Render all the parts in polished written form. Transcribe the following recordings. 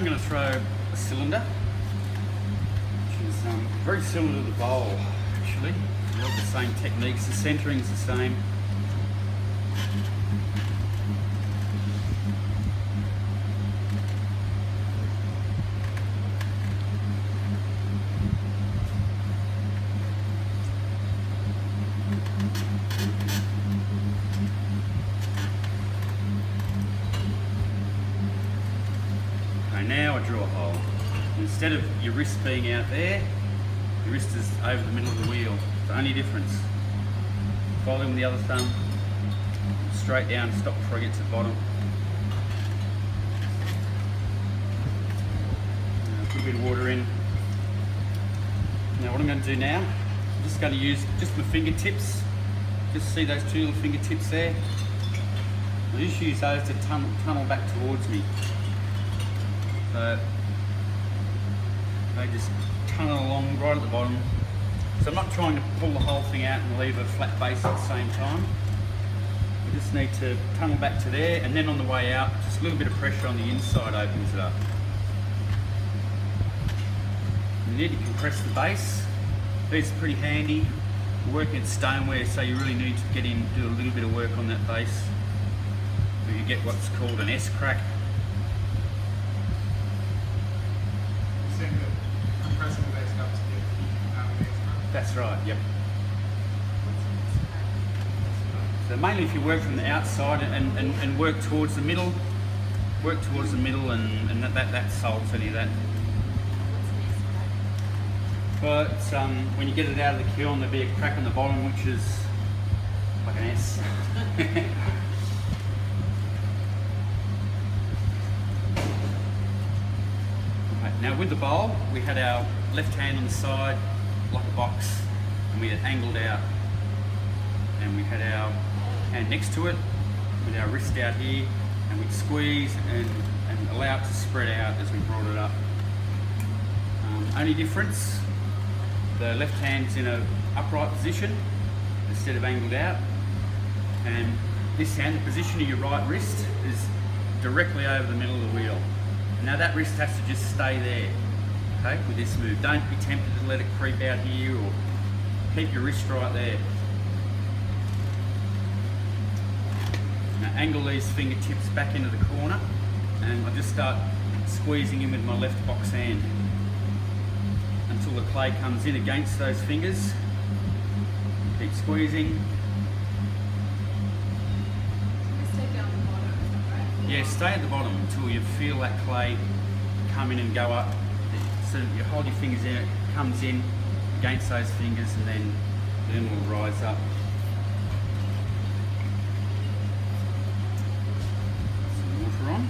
I'm going to throw a cylinder, which is very similar to the bowl actually. A lot of the same techniques, the centering's the same. Now I drill a hole. Instead of your wrist being out there, your wrist is over the middle of the wheel. It's the only difference. Follow with the other thumb, straight down, stop before I get to the bottom. Put a bit of water in. Now what I'm going to do now, I'm just going to use just my fingertips. Just see those two little fingertips there? I just use those to tunnel back towards me. So they just tunnel along right at the bottom. So I'm not trying to pull the whole thing out and leave a flat base at the same time. We just need to tunnel back to there, and then on the way out, just a little bit of pressure on the inside opens it up. You need to compress the base. These are pretty handy. We're working at stoneware, so you really need to get in, do a little bit of work on that base. So you get what's called an S-crack. That's right, yep. So mainly if you work from the outside and work towards the middle, and that solves any of that. But when you get it out of the kiln, there'll be a crack on the bottom, which is like an S. Right, now with the bowl, we had our left hand on the side, like a box, and we had angled out, and we had our hand next to it with our wrist out here, and we'd squeeze and allow it to spread out as we brought it up. Only difference, the left hand's in an upright position instead of angled out, and this hand, the position of your right wrist, is directly over the middle of the wheel. Now that wrist has to just stay there. Okay, with this move. Don't be tempted to let it creep out here, or keep your wrist right there. Now angle these fingertips back into the corner, and I just start squeezing in with my left box hand until the clay comes in against those fingers. Keep squeezing. Stay down the bottom, is that right? Yeah, stay at the bottom until you feel that clay come in and go up. So you hold your fingers in, it comes in against those fingers, and then it will rise up. Some water on.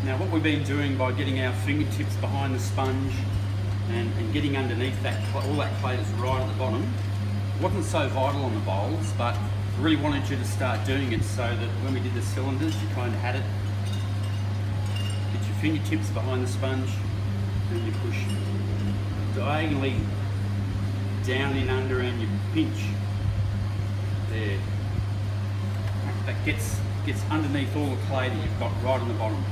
Now what we've been doing by getting our fingertips behind the sponge and getting underneath that, all that clay that's right at the bottom, wasn't so vital on the bowls, but I really wanted you to start doing it so that when we did the cylinders, you kind of had it. Fingertips behind the sponge, and you push diagonally down in under, and you pinch there. That gets underneath all the clay that you've got right on the bottom.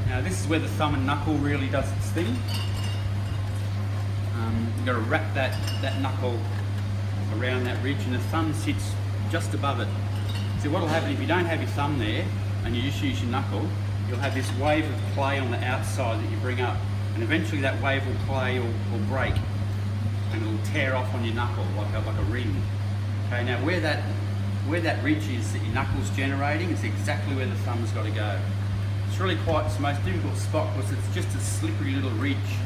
Now this is where the thumb and knuckle really does its thing. You've got to wrap that knuckle around that ridge, and the thumb sits just above it. So what will happen if you don't have your thumb there and you just use your knuckle, you'll have this wave of clay on the outside that you bring up, and eventually that wave of clay will break and it'll tear off on your knuckle like a ring. Okay, now where that ridge is that your knuckle's generating is exactly where the thumb's got to go. It's really it's the most difficult spot because it's just a slippery little ridge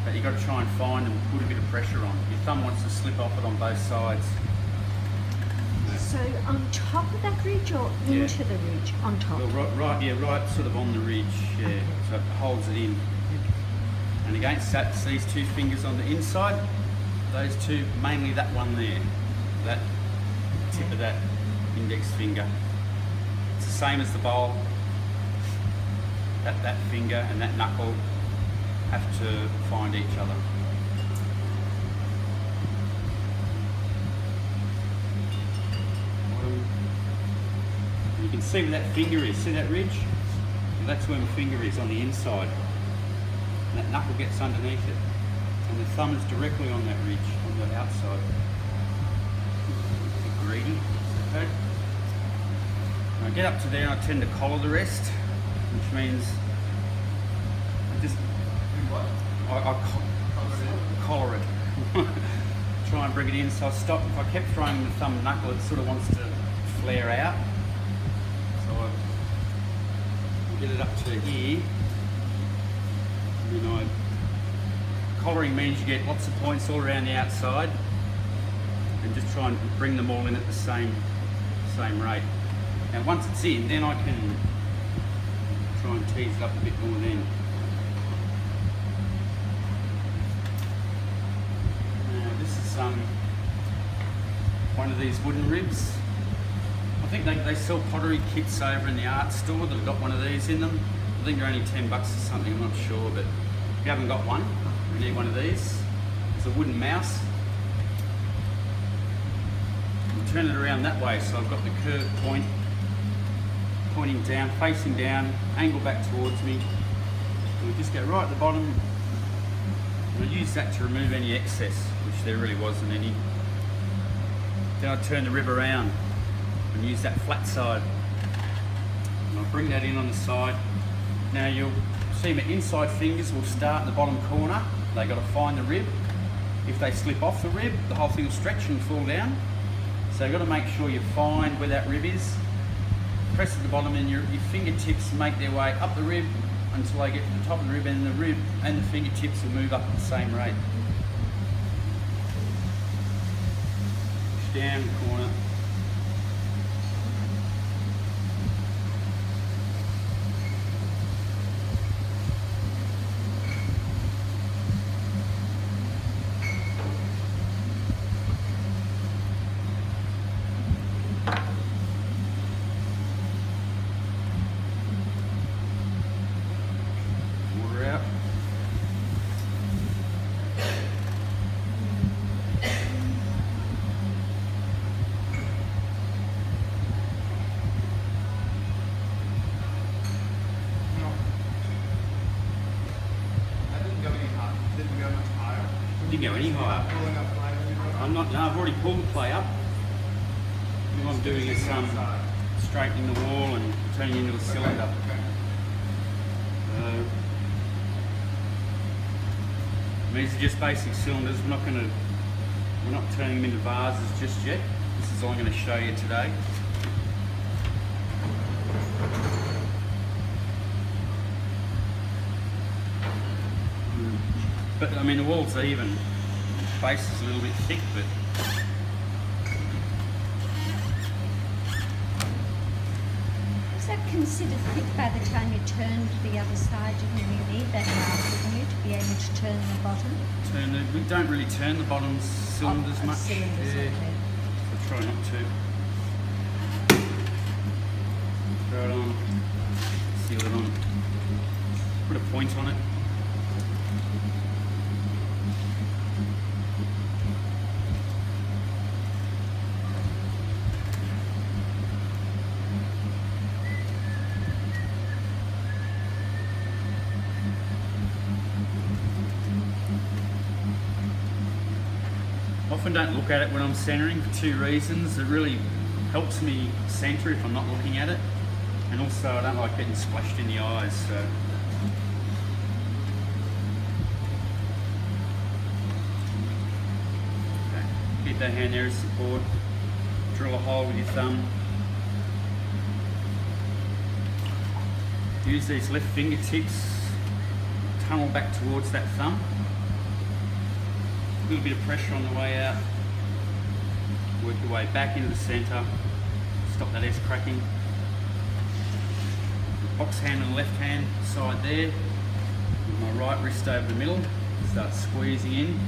that you've got to try and find and put a bit of pressure on. Your thumb wants to slip off it on both sides. So on top of that ridge or into the ridge? On top? Well, right sort of on the ridge, yeah. Okay. So it holds it in. And against that, these two fingers on the inside, those two, mainly that one there, that tip of that index finger. It's the same as the bowl. That finger and that knuckle have to find each other. can see where that finger is. See that ridge? Well, that's where my finger is, on the inside. And that knuckle gets underneath it. And the thumb is directly on that ridge, on the outside. A bit greedy, okay? When I get up to there, I tend to collar the rest, which means I collar it. Try and bring it in, so I stop. If I kept throwing the thumb knuckle, it sort of wants to flare out. So I get it up to here. And then collaring means you get lots of points all around the outside, and just try and bring them all in at the same rate. Now once it's in, then I can try and tease it up a bit more then. Now this is one of these wooden ribs. I think they sell pottery kits over in the art store that have got one of these in them. I think they're only $10 or something, I'm not sure, but if you haven't got one, you need one of these. It's a wooden mouse. You turn it around that way, so I've got the curved point pointing down, facing down, angle back towards me. And we just go right at the bottom. And I use that to remove any excess, which there really wasn't any. Then I turn the rib around and use that flat side. And I'll bring that in on the side. Now you'll see my inside fingers will start in the bottom corner. They got to find the rib. If they slip off the rib, the whole thing will stretch and fall down. So you've got to make sure you find where that rib is. Press at the bottom, and your fingertips make their way up the rib until they get to the top of the rib, and the rib and the fingertips will move up at the same rate. Push down the corner. Didn't go any higher. I've already pulled the play up. All I'm doing is straightening the wall and turning it into a cylinder. These are just basic cylinders. We're not turning them into vases just yet. This is all I'm going to show you today. But I mean, the wall's even. The base is a little bit thick, but is that considered thick by the time you turn to the other side? And you need that half, wouldn't you, to be able to turn the bottom? We don't really turn the bottom cylinders much. Cylinders, yeah. okay. So try not to. Throw it on. Seal it on. Put a point on it. Often don't look at it when I'm centering for two reasons. It really helps me center if I'm not looking at it, and also I don't like getting splashed in the eyes. So okay. Keep that hand there as support. Drill a hole with your thumb. Use these left fingertips. Tunnel back towards that thumb. A little bit of pressure on the way out. Work your way back into the centre. Stop that S cracking. Box hand on the left hand side there. With my right wrist over the middle. Start squeezing in.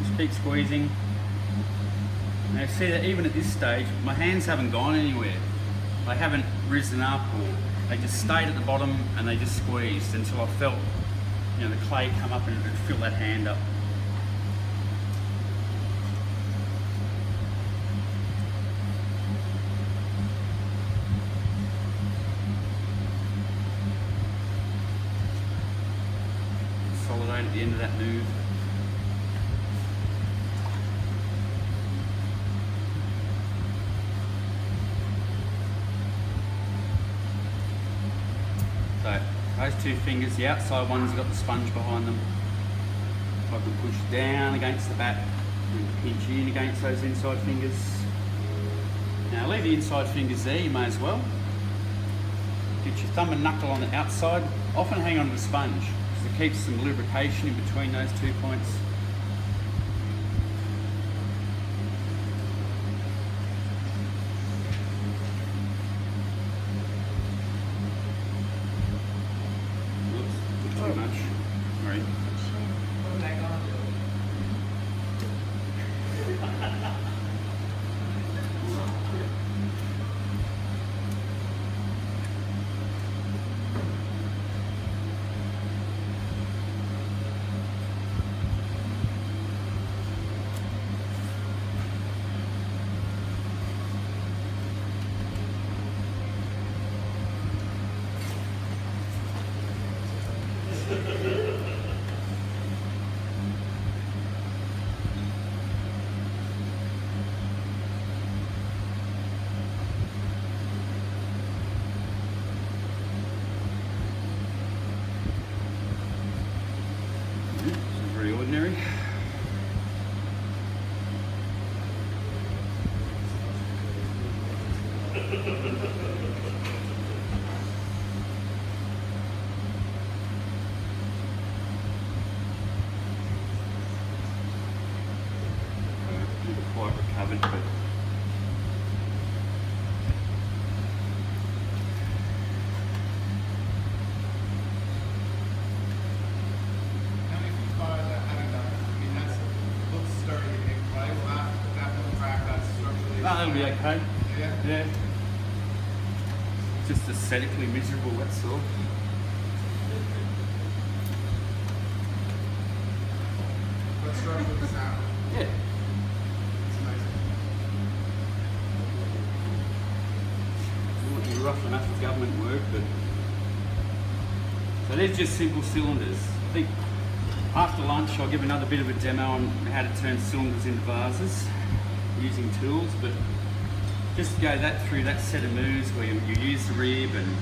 Just keep squeezing. Now see that even at this stage, my hands haven't gone anywhere. They haven't risen up, or they just stayed at the bottom and they just squeezed until I felt, you know, the clay come up and fill that hand up. blade at the end of that move. So those two fingers, the outside one's got the sponge behind them. I can push down against the back and pinch in against those inside fingers. Now leave the inside fingers there, you may as well. Get your thumb and knuckle on the outside. Often hang on to the sponge because it keeps some lubrication in between those 2 points. Oops, too much. Sorry. Very ordinary. Not quite recovered, but that'll be okay. Yeah. Just aesthetically miserable, that's all. Let's start with the sound. Yeah. It's amazing. It wouldn't be rough enough for government work, but... So they're just simple cylinders. I think after lunch I'll give another bit of a demo on how to turn cylinders into vases using tools, but just go through that set of moves where you use the rib and